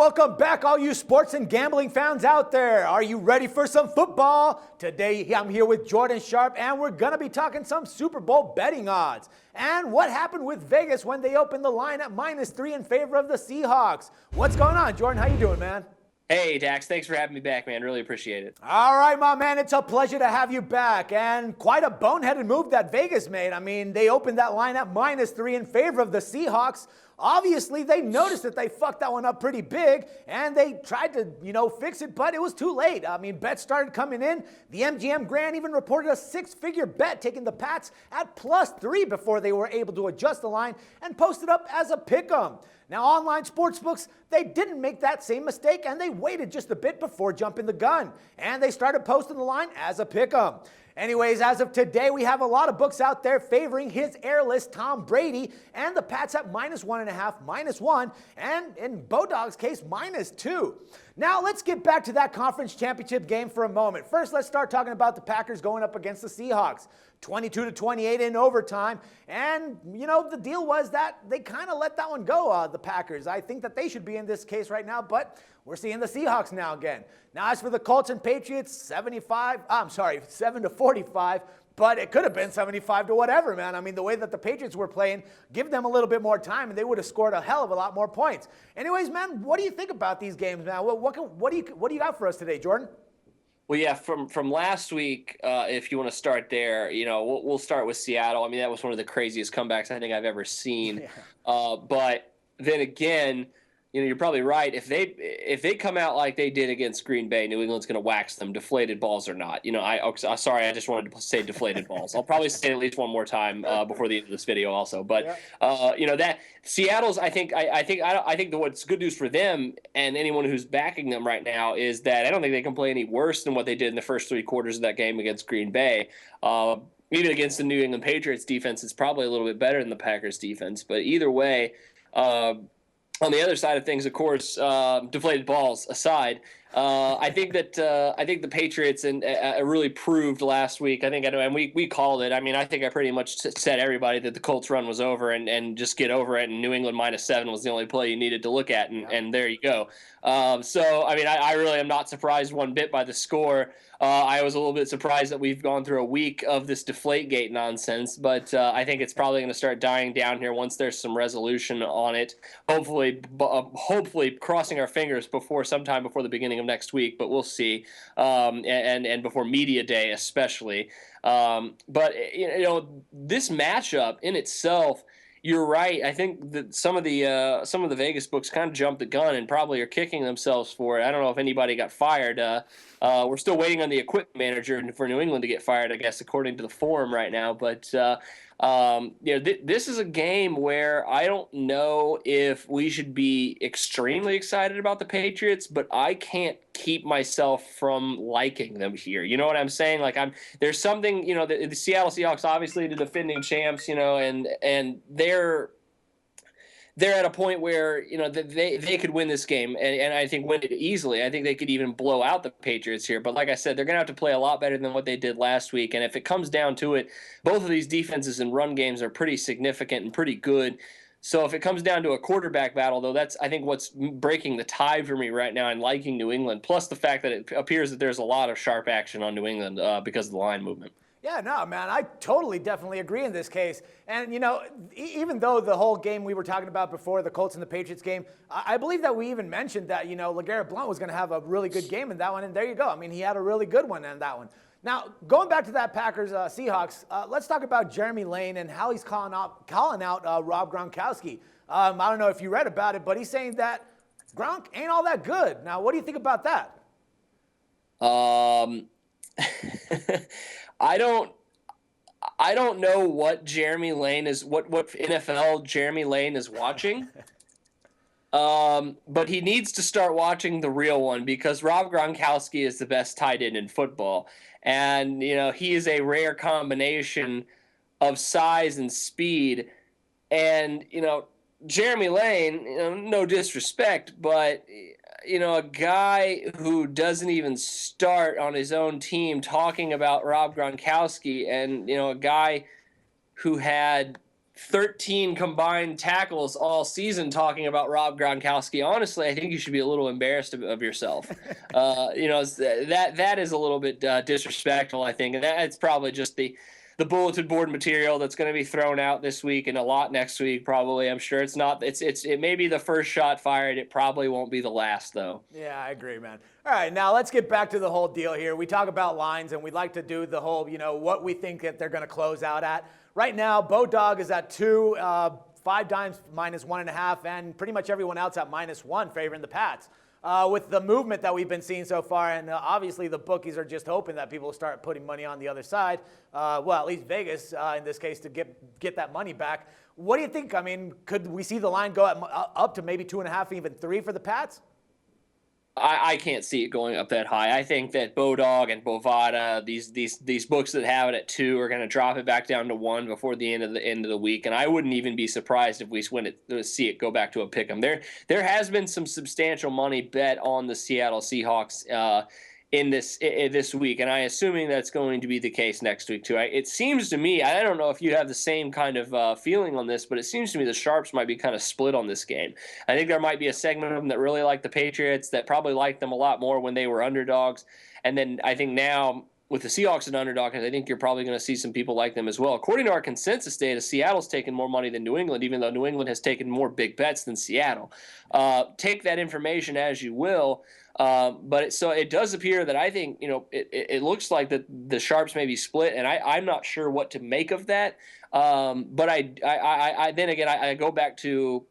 welcome back, all you sports and gambling fans out there. Are you ready for some football? Today, I'm here with Jordan Sharp, and we're going to be talking some Super Bowl betting odds. And what happened with Vegas when they opened the line at -3 in favor of the Seahawks. What's going on, Jordan? How you doing, man? Hey, Dax, thanks for having me back, man. Really appreciate it. All right, my man, it's a pleasure to have you back. And quite a boneheaded move that Vegas made. I mean, they opened that line at -3 in favor of the Seahawks. Obviously, they noticed that they fucked that one up pretty big, and they tried to, fix it, but it was too late. I mean, bets started coming in. The MGM Grand even reported a six-figure bet taking the Pats at +3 before they were able to adjust the line and post it up as a pick'em. Now, online sportsbooks, they didn't make that same mistake, and they waited just a bit before jumping the gun, and they started posting the line as a pick'em. Anyways, as of today, we have a lot of books out there favoring his airless Tom Brady and the Pats at -1.5, -1, and in Bodog's case, -2. Now, let's get back to that conference championship game for a moment. First, let's start talking about the Packers going up against the Seahawks. 22-28 in overtime, and, the deal was that they kind of let that one go, the Packers. I think that they should be in this case right now, but we're seeing the Seahawks now again. Now, as for the Colts and Patriots, 7-45, but it could have been 75 to whatever, man. I mean, the way that the Patriots were playing, give them a little bit more time, and they would have scored a hell of a lot more points. Anyways, man, what do you think about these games, man? What do you got for us today, Jordan? Well, yeah, from last week, if you want to start there, we'll start with Seattle. I mean, that was one of the craziest comebacks I think I've ever seen. Yeah. But then again, you're probably right. If they come out like they did against Green Bay, New England's going to wax them, deflated balls or not. Sorry, I just wanted to say deflated balls. I'll probably say it at least one more time before the end of this video, also. But yeah. That Seattle's, I think what's good news for them and anyone who's backing them right now is that I don't think they can play any worse than what they did in the first three quarters of that game against Green Bay. Even against the New England Patriots defense, it's probably a little bit better than the Packers defense. But either way. On the other side of things, of course, deflated balls aside, I think the Patriots really proved last week. And we called it. I mean, I think I pretty much said everybody that the Colts run was over and just get over it. And New England -7 was the only play you needed to look at, and there you go. So I mean, I really am not surprised one bit by the score. I was a little bit surprised that we've gone through a week of this Deflategate nonsense, but I think it's probably going to start dying down here once there's some resolution on it. Hopefully, crossing our fingers sometime before the beginning of next week, but we'll see. And before media day, especially. But this matchup in itself. You're right. I think that some of the Vegas books kind of jumped the gun and probably are kicking themselves for it. I don't know if anybody got fired. We're still waiting on the equipment manager for New England to get fired, I guess, according to the forum right now. But this is a game where I don't know if we should be extremely excited about the Patriots, but I can't keep myself from liking them here. You know what I'm saying? Like there's something, the Seattle Seahawks, obviously the defending champs, and they're at a point where they could win this game and I think win it easily. I think they could even blow out the Patriots here. But like I said, they're going to have to play a lot better than what they did last week. And if it comes down to it, both of these defenses and run games are pretty significant and pretty good. So if it comes down to a quarterback battle, though, that's, I think, what's breaking the tie for me right now and liking New England, plus the fact that it appears that there's a lot of sharp action on New England because of the line movement. Yeah, no, man, I definitely agree in this case. And, even though the whole game we were talking about before, the Colts and the Patriots game, I believe that we even mentioned that, LeGarrette Blount was going to have a really good game in that one, and there you go. I mean, he had a really good one in that one. Now, going back to that Packers Seahawks, let's talk about Jeremy Lane and how he's calling out Rob Gronkowski. I don't know if you read about it, but he's saying that Gronk ain't all that good. Now, what do you think about that? I don't know what Jeremy Lane is, what NFL Jeremy Lane is watching. But he needs to start watching the real one because Rob Gronkowski is the best tight end in football. And, he is a rare combination of size and speed. And, Jeremy Lane, no disrespect, but a guy who doesn't even start on his own team talking about Rob Gronkowski and, a guy who had 13 combined tackles all season talking about Rob Gronkowski. Honestly, I think you should be a little embarrassed of yourself. That is a little bit disrespectful, I think, and that's probably just the bulletin board material that's going to be thrown out this week and a lot next week. Probably, I'm sure it's not. It may be the first shot fired. It probably won't be the last, though. Yeah, I agree, man. All right, now let's get back to the whole deal here. We talk about lines, and we'd like to do the whole, what we think that they're going to close out at. Right now, Bodog is at 2, 5 dimes minus 1.5, and pretty much everyone else at -1 favoring the Pats. With the movement that we've been seeing so far, and obviously the bookies are just hoping that people start putting money on the other side. Well, at least Vegas in this case to get that money back. What do you think? I mean, could we see the line go up to maybe 2.5, even 3 for the Pats? I can't see it going up that high. I think that Bodog and Bovada, these books that have it at 2, are going to drop it back down to 1 before the end of the week, and I wouldn't even be surprised if we see it go back to a pick'em. There has been some substantial money bet on the Seattle Seahawks in this week, and I'm assuming that's going to be the case next week too. It seems to me, I don't know if you have the same kind of feeling on this, but it seems to me the sharps might be kind of split on this game. I think there might be a segment of them that really like the Patriots, that probably liked them a lot more when they were underdogs, and then I think now with the Seahawks and underdogs, I think you're probably going to see some people like them as well. According to our consensus data, Seattle's taken more money than New England, even though New England has taken more big bets than Seattle. Take that information as you will. But it does appear that I think, it looks like that the sharps may be split, and I'm not sure what to make of that. But I then again, I go back to,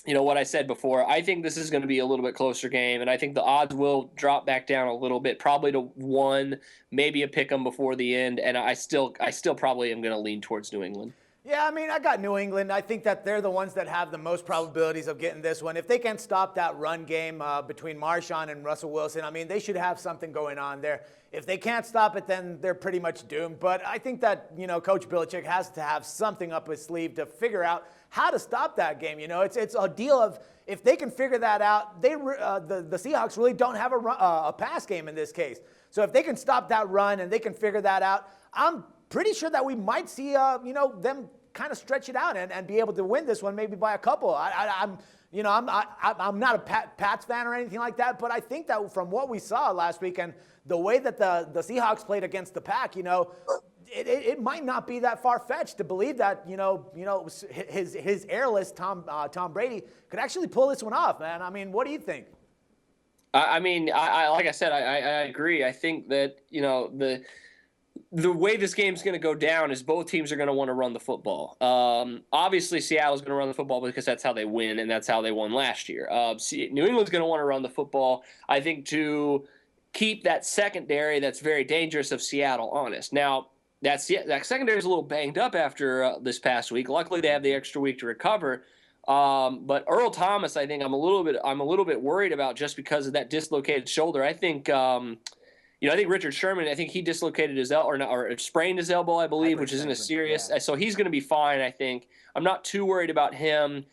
what I said before. I think this is going to be a little bit closer game, and I think the odds will drop back down a little bit, probably to 1, maybe a pick 'em before the end, and I still probably am going to lean towards New England. Yeah, I mean, I got New England. I think that they're the ones that have the most probabilities of getting this one. If they can stop that run game between Marshawn and Russell Wilson, I mean, they should have something going on there. If they can't stop it, then they're pretty much doomed. But I think that, Coach Belichick has to have something up his sleeve to figure out how to stop that game. It's a deal of if they can figure that out, the Seahawks really don't have a pass game in this case. So if they can stop that run and they can figure that out, I'm pretty sure that we might see, them kind of stretch it out and be able to win this one maybe by a couple. I'm not a Pats fan or anything like that, but I think that from what we saw last week and the way that the Seahawks played against the Pack, it might not be that far-fetched to believe that, his airless Tom Brady could actually pull this one off, man. I mean, what do you think? I like I said, I agree. I think that, the way this game's going to go down is both teams are going to want to run the football. Obviously, Seattle's going to run the football because that's how they win, and that's how they won last year. New England's going to want to run the football, I think, to keep that secondary that's very dangerous of Seattle honest. Now, that secondary is a little banged up after this past week. Luckily, they have the extra week to recover. But Earl Thomas, I think I'm a little bit worried about just because of that dislocated shoulder. I think I think Richard Sherman, I think he dislocated his elbow or sprained his elbow, I believe, which isn't a serious. Yeah. So he's going to be fine, I think. I'm not too worried about him.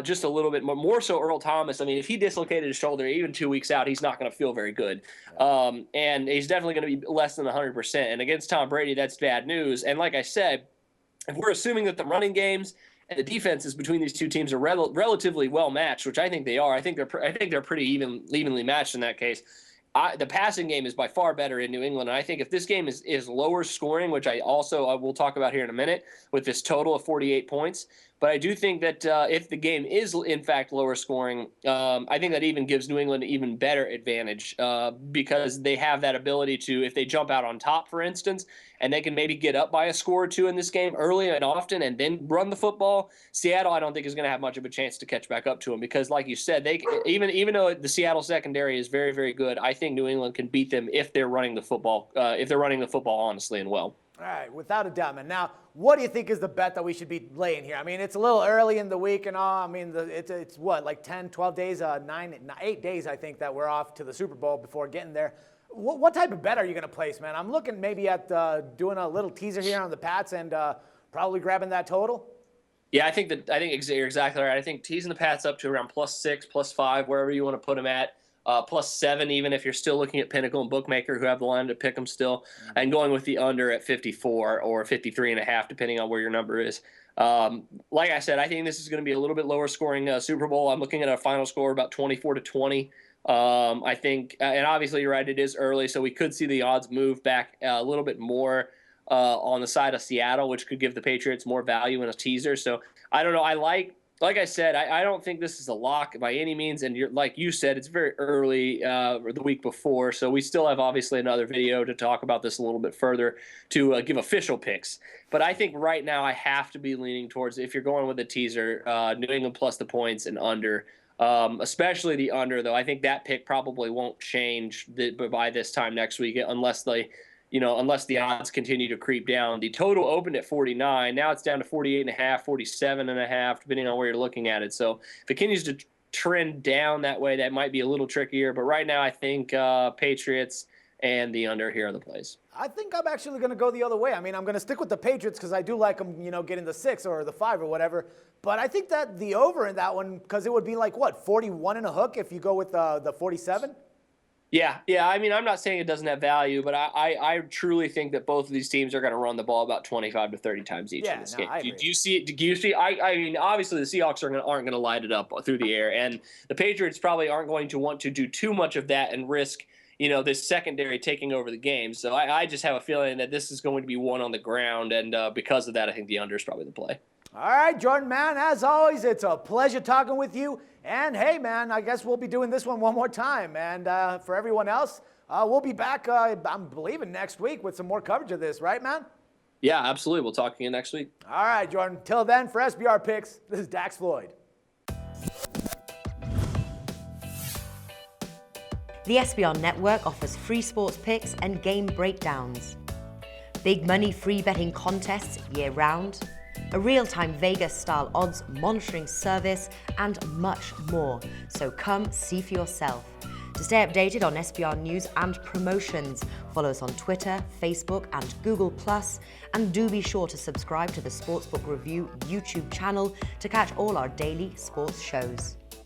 Just a little bit more so Earl Thomas. I mean, if he dislocated his shoulder even 2 weeks out, he's not going to feel very good. And he's definitely going to be less than 100%. And against Tom Brady, that's bad news. And like I said, if we're assuming that the running games and the defenses between these two teams are relatively well matched, which I think they are, I think they're pretty evenly matched in that case. The passing game is by far better in New England, and I think if this game is lower scoring, which I will talk about here in a minute, with this total of 48 points, but I do think that if the game is in fact lower scoring, I think that even gives New England an even better advantage because they have that ability to, if they jump out on top, for instance, and they can maybe get up by a score or two in this game early and often and then run the football. Seattle, I don't think, is going to have much of a chance to catch back up to them because, like you said, they even though the Seattle secondary is very, very good, I think New England can beat them if they're running the football. If they're running the football honestly and well. All right, without a doubt, man. Now, what do you think is the bet that we should be laying here? I mean, it's a little early in the week and all. I mean, it's what, like 10, 12 days, 8 days, I think, that we're off to the Super Bowl before getting there. What type of bet are you going to place, man? I'm looking maybe at doing a little teaser here on the Pats and probably grabbing that total. Yeah, I think you're exactly right. I think teasing the Pats up to around +6, +5, wherever you want to put them at. +7, even if you're still looking at Pinnacle and Bookmaker, who have the line to pick them still, and going with the under at 54 or 53.5, depending on where your number is. Like I said, I think this is going to be a little bit lower scoring Super Bowl. I'm looking at a final score about 24-20. I think, and obviously you're right, it is early, so we could see the odds move back a little bit more on the side of Seattle, which could give the Patriots more value in a teaser. So I don't know. Like I said, I don't think this is a lock by any means. And like you said, it's very early the week before. So we still have obviously another video to talk about this a little bit further to give official picks. But I think right now I have to be leaning towards, if you're going with a teaser, New England plus the points and under. Especially the under, though. I think that pick probably won't change by this time next week unless the odds continue to creep down. The total opened at 49. Now it's down to 48.5, 47.5, depending on where you're looking at it. So if it continues to trend down that way, that might be a little trickier. But right now, I think Patriots and the under here are the plays. I think I'm actually going to go the other way. I mean, I'm going to stick with the Patriots because I do like them, getting the 6 or the 5 or whatever. But I think that the over in that one, because it would be like, what, 41 and a hook if you go with the 47? Yeah. I mean, I'm not saying it doesn't have value, but I truly think that both of these teams are going to run the ball about 25 to 30 times each in this game. Do you see? I mean, obviously the Seahawks aren't going to light it up through the air, and the Patriots probably aren't going to want to do too much of that and risk this secondary taking over the game. So I just have a feeling that this is going to be one on the ground, and because of that, I think the under is probably the play. All right, Jordan, man, as always, it's a pleasure talking with you. And hey, man, I guess we'll be doing this one more time. And for everyone else, we'll be back, I'm believing, next week with some more coverage of this, right, man? Yeah, absolutely. We'll talk again next week. All right, Jordan. Till then, for SBR Picks, this is Dax Floyd. The SBR Network offers free sports picks and game breakdowns, big money free betting contests year-round, a real-time Vegas-style odds monitoring service, and much more. So come see for yourself. To stay updated on SBR news and promotions, follow us on Twitter, Facebook, and Google+, and do be sure to subscribe to the Sportsbook Review YouTube channel to catch all our daily sports shows.